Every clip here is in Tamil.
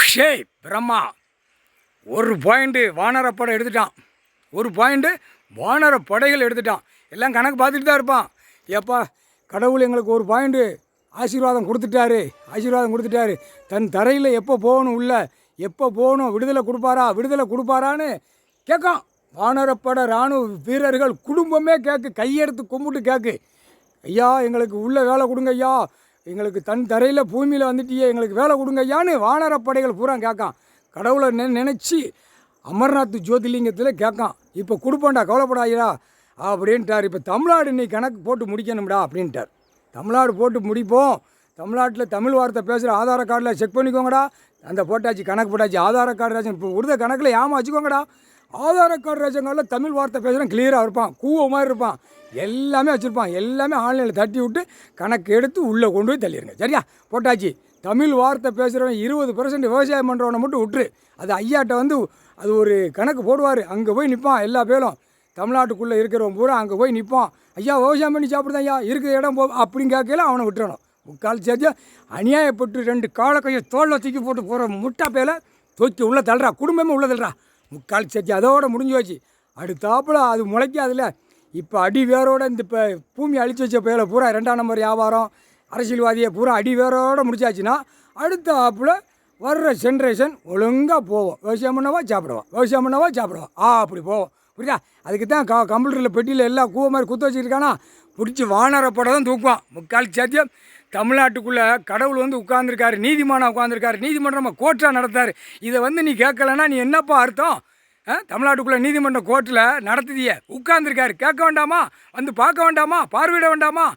ஷேய் பிரம்மா ஒரு பாயிண்ட்டு வானரப்படை எடுத்துட்டான். ஒரு பாயிண்ட்டு வானரப்படைகள் எடுத்துட்டான். எல்லாம் கணக்கு பார்த்துட்டு தான் இருப்பான். ஏப்பா கடவுள் எங்களுக்கு ஒரு பாயிண்ட்டு ஆசீர்வாதம் கொடுத்துட்டாரு. தன் தரையில் எப்போ போகணும், உள்ள எப்போ போகணும், விடுதலை கொடுப்பாரான்னு கேட்கான். வானரப்படை இராணுவ வீரர்கள் குடும்பமே கையெடுத்து கும்பிட்டு கேட்கு, ஐயா எங்களுக்கு உள்ள வேலை கொடுங்க ஐயா, எங்களுக்கு தன் தரையில் பூமியில் வந்துட்டியே எங்களுக்கு வேலை கொடுங்க ஐயான்னு வானரப்படைகள் பூரா கேட்கான். கடவுளை நினச்சி அமர்நாத் ஜோதிலிங்கத்தில் கேட்கான். இப்போ கொடுப்போண்டா, கவலைப்படாதா அப்படின்ட்டார். இப்போ தமிழ்நாடு நீ கணக்கு போட்டு முடிக்கணும்டா அப்படின்ட்டார். தமிழ்நாடு போட்டு முடிப்போம். தமிழ்நாட்டில் தமிழ் வார்த்தை பேசுகிற ஆதார கார்டில் செக் பண்ணிக்கோங்கடா. அந்த போட்டாச்சு, கணக்கு போட்டாச்சு. ஆதார கார்டு ரேஷன் இப்போ உருத கணக்கில் வச்சுக்கோங்கடா. ஆதார கார்டு ரேஷன் கார்டில் தமிழ் வார்த்தை பேசுகிறேன் கிளியராக இருப்பான், கூவ மாதிரி இருப்பான், எல்லாமே வச்சுருப்பான். எல்லாமே ஆன்லைனில் தட்டி விட்டு கணக்கு எடுத்து உள்ளே கொண்டு போய் தள்ளிடுங்க. சரியா போட்டாச்சு. தமிழ் வார்த்தை பேசுகிறவன் 20% விவசாயம் பண்ணுறவனை மட்டும் விட்டுரு. அது ஐயாட்ட வந்து அது ஒரு கணக்கு போடுவார். அங்கே போய் நிற்பான். எல்லா பேரும் தமிழ்நாட்டுக்குள்ளே இருக்கிறவன் பூரா அங்கே போய் நிற்பான். ஐயா விவசாயம் பண்ணி சாப்பிடுதான் ஐயா, இருக்கிற இடம் அப்படின்னு கேட்கல அவனை விட்டுறணும். முக்கால் சேர்த்தியா அநியாயப்பட்டு 2 காலை கையை தோளில் தூக்கி போட்டு போகிற முட்டா பேல தூக்கி உள்ளே தள்ளுறா. குடும்பமே உள்ளே தள்ளுறா. முக்கால் சேர்த்தி அதோட முடிஞ்சு வச்சு. அடுத்தாப்பில் அது முளைக்காதுல. இப்போ அடி வேரோட இந்த இப்போ பூமி அழிச்சு வச்ச பேல பூரா 2ஆம் நம்பர் வியாபாரம் அரசியல்வாதியை பூரா அடி வேரோடு முடிச்சாச்சுன்னா அடுத்த ஆப்பில் வர்ற ஜென்ரேஷன் ஒழுங்காக போவோம். விவசாயம் பண்ணவா சாப்பிடுவா அப்படி போவோம். புரியுதா? அதுக்கு தான் கம்ப்யூட்டரில் பெட்டியில் எல்லாம் கூவ மாதிரி குத்த வச்சுருக்கானா பிடிச்சி வானரப்பட தான் தூக்குவான். முக்கால் சாத்தியம் தமிழ்நாட்டுக்குள்ளே கடவுள் வந்து உட்கார்ந்துருக்காரு, நீதிமானாக உட்காந்துருக்காரு, நீதிமன்றமாக கோர்ட்டாக நடத்தார். இதை வந்து நீ கேட்கலன்னா நீ என்னப்பா அர்த்தம்? தமிழ்நாட்டுக்குள்ளே நீதிமன்ற கோர்ட்டில் நடத்துதிய உட்கார்ந்துருக்காரு. கேட்க வேண்டாமா? வந்து பார்க்க வேண்டாமா? பார்வையிட வேண்டாமா?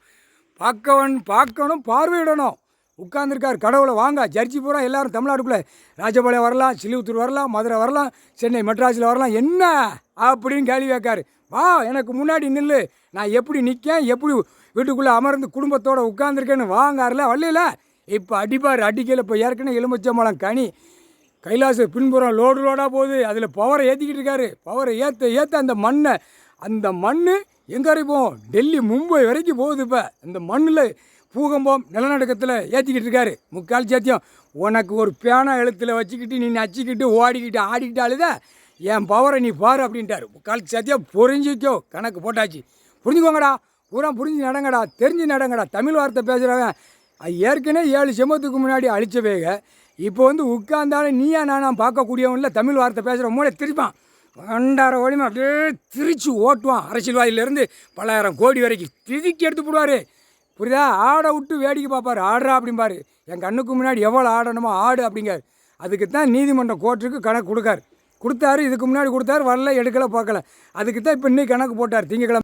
பார்க்கணும், பார்வையிடணும். உட்கார்ந்துருக்கார் கடவுளை. வாங்க ஜட்ஜி பூரா எல்லோரும் தமிழ்நாட்டுக்குள்ளே ராஜபாளையம் வரலாம், சிலுவத்தூர் வரலாம், மதுரை வரலாம், சென்னை மெட்ராஸில் வரலாம். என்ன அப்படின்னு கேள்வி கேட்காரு. வா எனக்கு முன்னாடி நில்லு, நான் எப்படி நிற்கேன், எப்படி வீட்டுக்குள்ளே அமர்ந்து குடும்பத்தோடு உட்காந்துருக்கேன்னு வாங்காரில் வரல. இப்போ அடிக்கையில் இப்போ ஏற்கனவே எலுமிச்சம்பழம் கனி கைலாச பின்புறம் லோடாக போகுது. அதில் பவரை ஏற்றிக்கிட்டு இருக்காரு. பவரை ஏற்ற அந்த மண் எங்கே வரைக்கும் டெல்லி மும்பை வரைக்கும் போகுது. இப்போ இந்த மண்ணில் பூகம்பம் நிலநடுக்கத்தில் ஏற்றிக்கிட்டு இருக்காரு. முக்கால் சாத்தியம் உனக்கு ஒரு பேனா எழுத்தில் வச்சுக்கிட்டு நீ நச்சிக்கிட்டு ஓடிக்கிட்டு ஆடிக்கிட்டு அழுத என் பவரை நீ பாரு அப்படின்ட்டார். முக்கால் சாத்தியம் புரிஞ்சிக்கோ. கணக்கு போட்டாச்சு. புரிஞ்சுக்கோங்கடா, பூரா புரிஞ்சு நடங்கடா, தெரிஞ்சு நடங்கடா. தமிழ் வார்த்தை பேசுகிறவன் ஏற்கனவே 7 செம்மத்துக்கு முன்னாடி அழிச்சவேக இப்போ வந்து உட்கார்ந்தாலும் நீயா நானா பார்க்கக்கூடியவன் இல்லை. தமிழ் வார்த்தை பேசுகிற மூளை திரிப்பான். 2.5 கோடிமா அப்படியே திரிச்சு ஓட்டுவான். அரசியல்வாதியிலேருந்து பல்லாயிரம் கோடி வரைக்கும் திதிக்கி எடுத்து போடுவார். புரியுதா? ஆடை விட்டு வேடிக்கை பார்ப்பார். ஆடுறா அப்படிம்பாரு. என் கண்ணுக்கு முன்னாடி எவ்வளோ ஆடணுமோ ஆடு அப்படிங்கார். அதுக்கு தான் நீதிமன்ற கோர்ட்டுக்கு கணக்கு கொடுத்தாரு. இதுக்கு முன்னாடி கொடுத்தாரு, வரல, எடுக்கலை, பார்க்கல. அதுக்கு தான் இப்போ இன்னைக்கு கணக்கு போட்டார். திங்கக்கிழமை